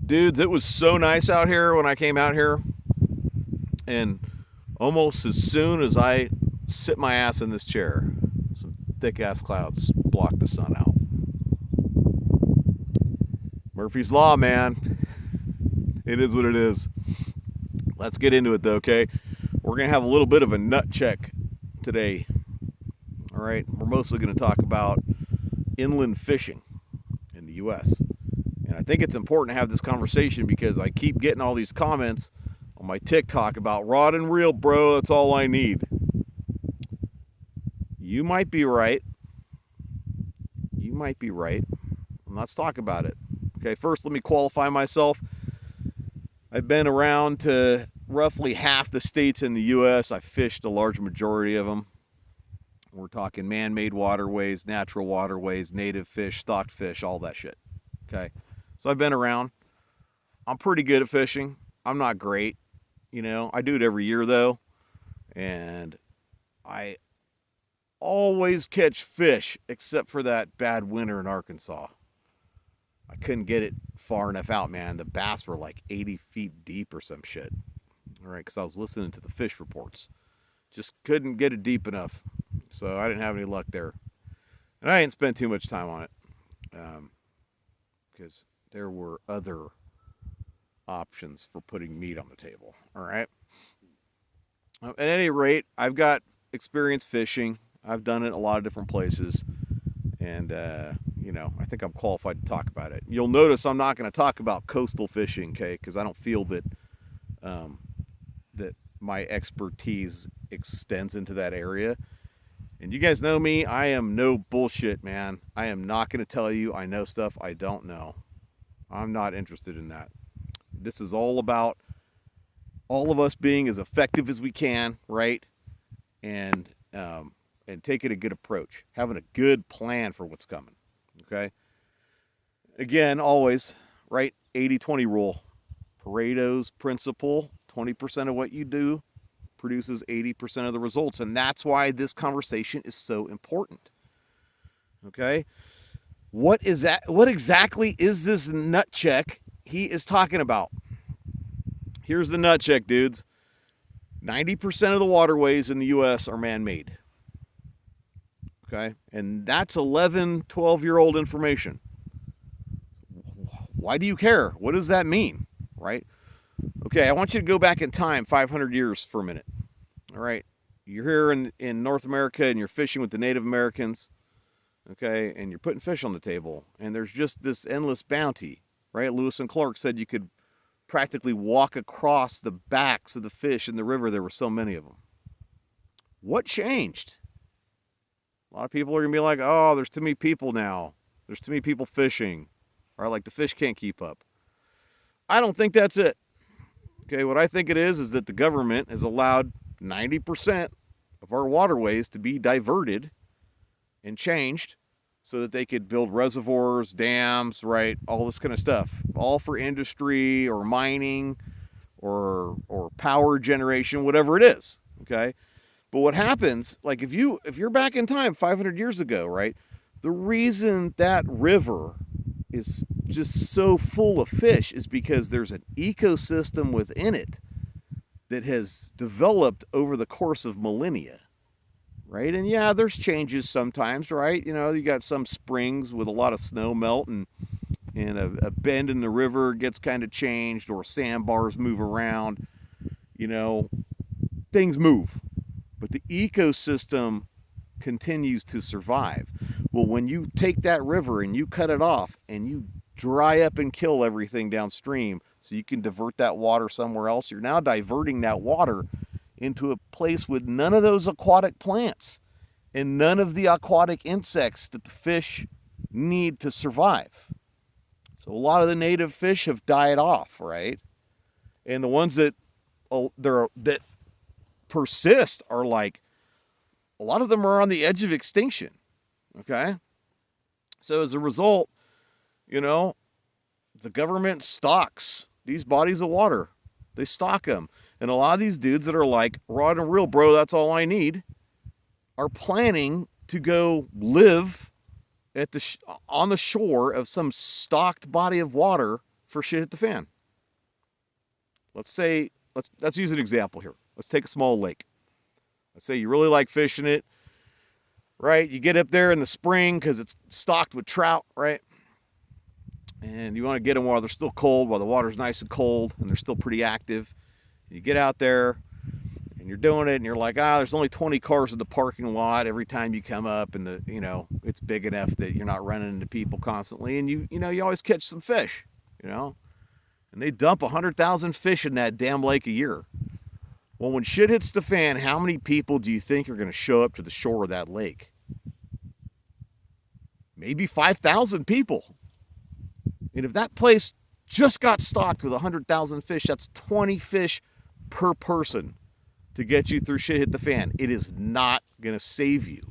Dudes, it was so nice out here when I came out here, and almost as soon as I sit my ass in this chair, some thick ass clouds block the sun out. Murphy's Law, man. It is what it is. Let's get into it though, okay? We're going to have a little bit of a nut check today. All right, we're mostly going to talk about inland fishing in the U.S. And I think it's important to have this conversation because I keep getting all these comments on my TikTok about rod and reel, bro. That's all I need. You might be right. You might be right. Let's talk about it. Okay, first let me qualify myself. I've been around to roughly half the states in the U.S. I've fished a large majority of them. We're talking man-made waterways, natural waterways, native fish, stocked fish, all that shit. Okay, so I've been around. I'm pretty good at fishing. I'm not great. You know, I do it every year though. And I always catch fish except for that bad winter in Arkansas. I couldn't get it far enough out, man. The bass were like 80 feet deep or some shit. All right, because I was listening to the fish reports. Just couldn't get it deep enough. So I didn't have any luck there. And I didn't spend too much time on it. Because there were other options for putting meat on the table. All right. At any rate, I've got experience fishing. I've done it a lot of different places. And, I think I'm qualified to talk about it. You'll notice I'm not going to talk about coastal fishing, okay, because I don't feel that that my expertise extends into that area. And you guys know me, I am no bullshit, man. I am not going to tell you I know stuff I don't know. I'm not interested in that. This is all about all of us being as effective as we can, right? And taking a good approach, having a good plan for what's coming. Okay. Again, always, right? 80-20 rule. Pareto's principle, 20% of what you do produces 80% of the results. And that's why this conversation is so important. Okay. What is that? What exactly is this nut check he is talking about? Here's the nut check, dudes. 90% of the waterways in the U.S. are man-made. Okay, and that's 11, 12-year-old information. Why do you care? What does that mean, right? Okay, I want you to go back in time 500 years for a minute. All right, you're here in North America and you're fishing with the Native Americans, okay, and you're putting fish on the table, and there's just this endless bounty, right? Lewis and Clark said you could practically walk across the backs of the fish in the river. There were so many of them. What changed? A lot of people are going to be like, oh, there's too many people now. There's too many people fishing. Or like the fish can't keep up. I don't think that's it. Okay, what I think it is that the government has allowed 90% of our waterways to be diverted and changed so that they could build reservoirs, dams, right, all this kind of stuff. All for industry or mining or power generation, whatever it is, okay? But what happens, like if you're back in time 500 years ago, right? The reason that river is just so full of fish is because there's an ecosystem within it that has developed over the course of millennia, right? And yeah, there's changes sometimes, right? You know, you got some springs with a lot of snow melt and a bend in the river gets kind of changed, or sandbars move around, things move. But the ecosystem continues to survive. Well, when you take that river and you cut it off and you dry up and kill everything downstream so you can divert that water somewhere else, you're now diverting that water into a place with none of those aquatic plants and none of the aquatic insects that the fish need to survive. So a lot of the native fish have died off, right? And the ones that persist are like, a lot of them are on the edge of extinction. Okay? So as a result, the government stocks these bodies of water. They stock them. And a lot of these dudes that are like, rod and reel, bro, that's all I need, are planning to go live at on the shore of some stocked body of water for shit hit the fan. Let's say, let's use an example here. Let's take a small lake. Let's say you really like fishing it, right? You get up there in the spring because it's stocked with trout, right? And you want to get them while they're still cold, while the water's nice and cold and they're still pretty active. You get out there and you're doing it and you're like, there's only 20 cars in the parking lot every time you come up, and it's big enough that you're not running into people constantly, and you always catch some fish, and they dump 100,000 fish in that damn lake a year. Well, when shit hits the fan, how many people do you think are going to show up to the shore of that lake? Maybe 5,000 people. And if that place just got stocked with 100,000 fish, that's 20 fish per person to get you through shit hit the fan. It is not going to save you.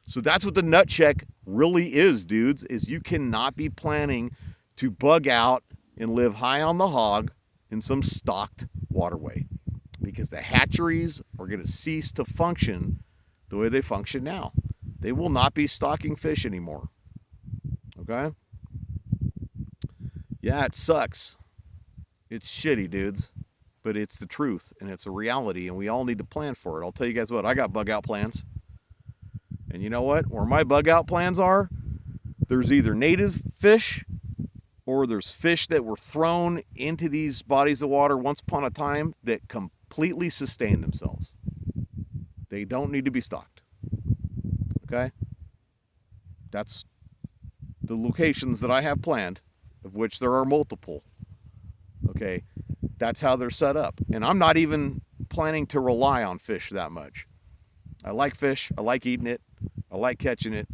So that's what the nut check really is, dudes, is you cannot be planning to bug out and live high on the hog in some stocked waterway, because the hatcheries are going to cease to function the way they function now. They will not be stocking fish anymore. Okay? Yeah, it sucks. It's shitty, dudes. But it's the truth, and it's a reality, and we all need to plan for it. I'll tell you guys what, I got bug-out plans. And you know what? Where my bug-out plans are, there's either native fish or there's fish that were thrown into these bodies of water once upon a time that completely sustain themselves. They don't need to be stocked. Okay? That's the locations that I have planned, of which there are multiple. Okay? That's how they're set up. And I'm not even planning to rely on fish that much. I like fish. I like eating it. I like catching it.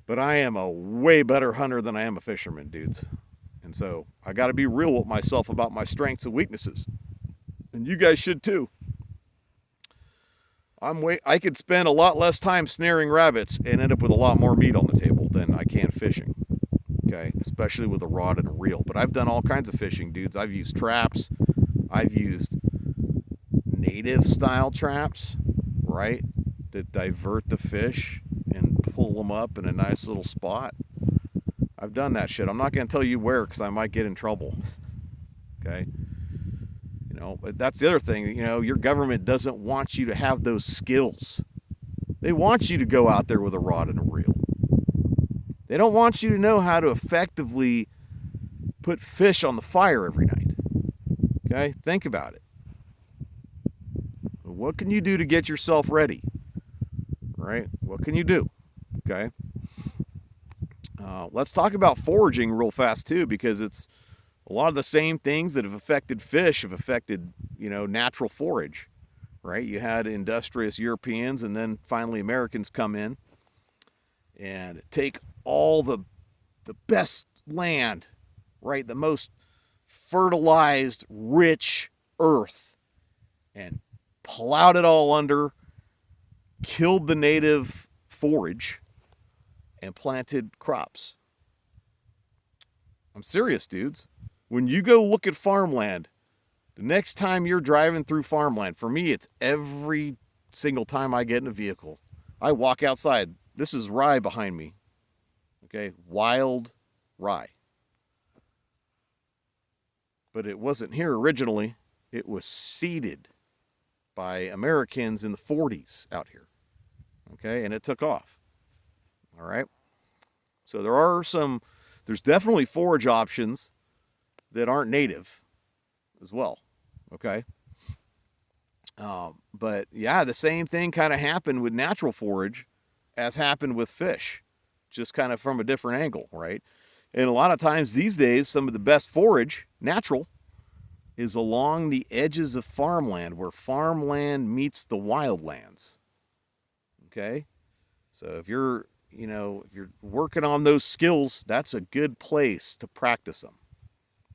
But I am a way better hunter than I am a fisherman, dudes. And so I got to be real with myself about my strengths and weaknesses. And you guys should too. I could spend a lot less time snaring rabbits and end up with a lot more meat on the table than I can fishing. Okay, especially with a rod and a reel. But I've done all kinds of fishing, dudes. I've used traps. I've used native style traps, right, that divert the fish and pull them up in a nice little spot. I've done that shit. I'm not going to tell you where because I might get in trouble. Okay? But that's the other thing. Your government doesn't want you to have those skills. They want you to go out there with a rod and a reel. They don't want you to know how to effectively put fish on the fire every night. Okay? Think about it. What can you do to get yourself ready? Right? What can you do? Okay? Let's talk about foraging real fast too, because it's a lot of the same things that have affected fish have affected, natural forage, right? You had industrious Europeans and then finally Americans come in and take all the best land, right? The most fertilized, rich earth, and plowed it all under, killed the native forage, and planted crops. I'm serious, dudes. When you go look at farmland, the next time you're driving through farmland, for me, it's every single time I get in a vehicle. I walk outside. This is rye behind me. Okay, wild rye. But it wasn't here originally. It was seeded by Americans in the 40s out here. Okay, and it took off. All right. So there's definitely forage options that aren't native as well. Okay. But yeah, the same thing kind of happened with natural forage as happened with fish, just kind of from a different angle, right? And a lot of times these days, some of the best forage, natural, is along the edges of farmland, where farmland meets the wildlands. Okay? So if you're working on those skills, that's a good place to practice them.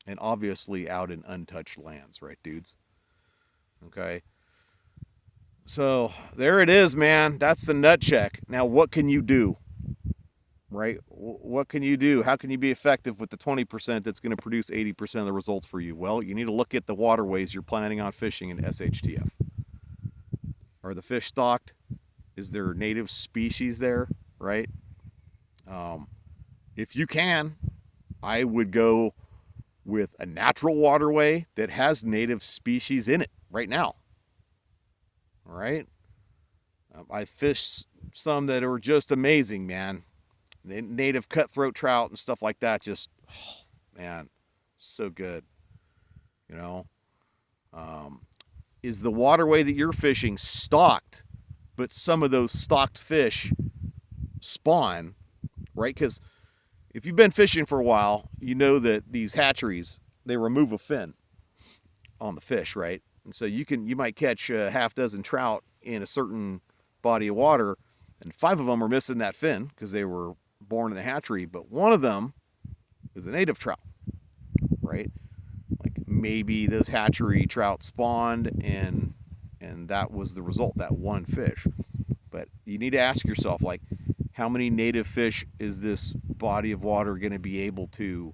And obviously out in untouched lands, right, dudes? Okay. So there it is, man. That's the nut check. Now, what can you do? Right? What can you do? How can you be effective with the 20% that's going to produce 80% of the results for you? Well, you need to look at the waterways you're planning on fishing in SHTF. Are the fish stocked? Is there native species there? Right? If you can, I would go with a natural waterway that has native species in it right now. All right. I fished some that are just amazing, man. Native cutthroat trout and stuff like that. Just, oh, man, so good. You know, is the waterway that you're fishing stocked, but some of those stocked fish spawn, right? Because if you've been fishing for a while, you know that these hatcheries, they remove a fin on the fish, right? And so you might catch a half dozen trout in a certain body of water, and 5 of them are missing that fin because they were born in the hatchery, but one of them is a native trout, right? Like maybe those hatchery trout spawned and that was the result, that one fish. But you need to ask yourself, like, how many native fish is this body of water going to be able to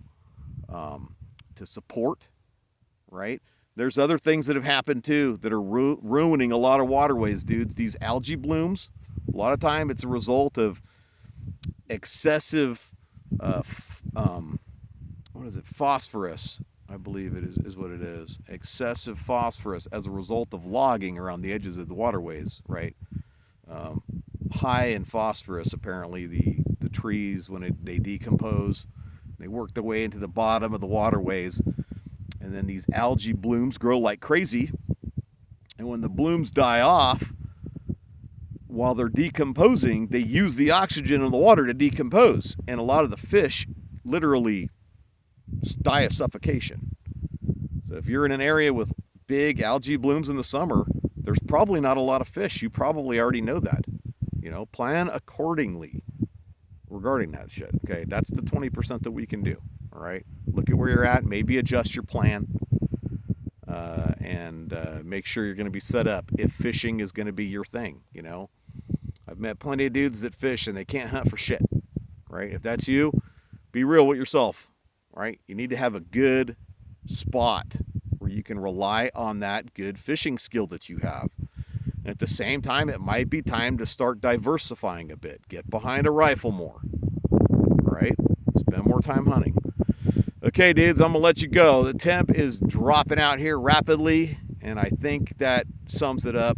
support, right? There's other things that have happened too that are ruining a lot of waterways, dudes. These algae blooms, a lot of time it's a result of excessive, phosphorus, I believe it is what it is. Excessive phosphorus as a result of logging around the edges of the waterways, right? High in phosphorus, apparently, the trees, when they decompose, they work their way into the bottom of the waterways, and then these algae blooms grow like crazy, and when the blooms die off, while they're decomposing, they use the oxygen in the water to decompose, and a lot of the fish literally die of suffocation. So if you're in an area with big algae blooms in the summer, there's probably not a lot of fish. You probably already know that. You know, plan accordingly regarding that shit. Okay, that's the 20% that we can do. All right, look at where you're at, maybe adjust your plan, and make sure you're going to be set up if fishing is going to be your thing. You know, I've met plenty of dudes that fish and they can't hunt for shit. Right? If that's you, be real with yourself. Right? You need to have a good spot where you can rely on that good fishing skill that you have. And at the same time, it might be time to start diversifying a bit. Get behind a rifle more. Right? Spend more time hunting. Okay, dudes, I'm going to let you go. The temp is dropping out here rapidly, and I think that sums it up.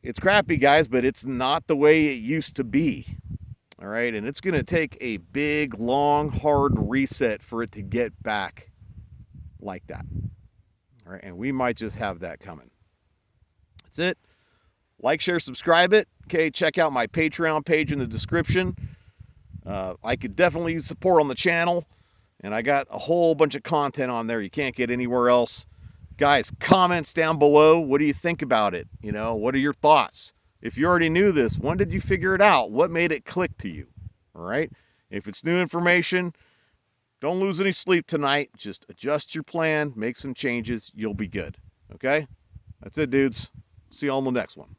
It's crappy, guys, but it's not the way it used to be. All right, and it's going to take a big, long, hard reset for it to get back like that. All right, and we might just have that coming. That's it. Like, share, subscribe it. Okay, check out my Patreon page in the description. I could definitely use support on the channel, and I got a whole bunch of content on there you can't get anywhere else. Guys, comments down below. What do you think about it? You know, what are your thoughts? If you already knew this, when did you figure it out? What made it click to you? All right? If it's new information, don't lose any sleep tonight. Just adjust your plan, make some changes. You'll be good. Okay? That's it, dudes. See you all in the next one.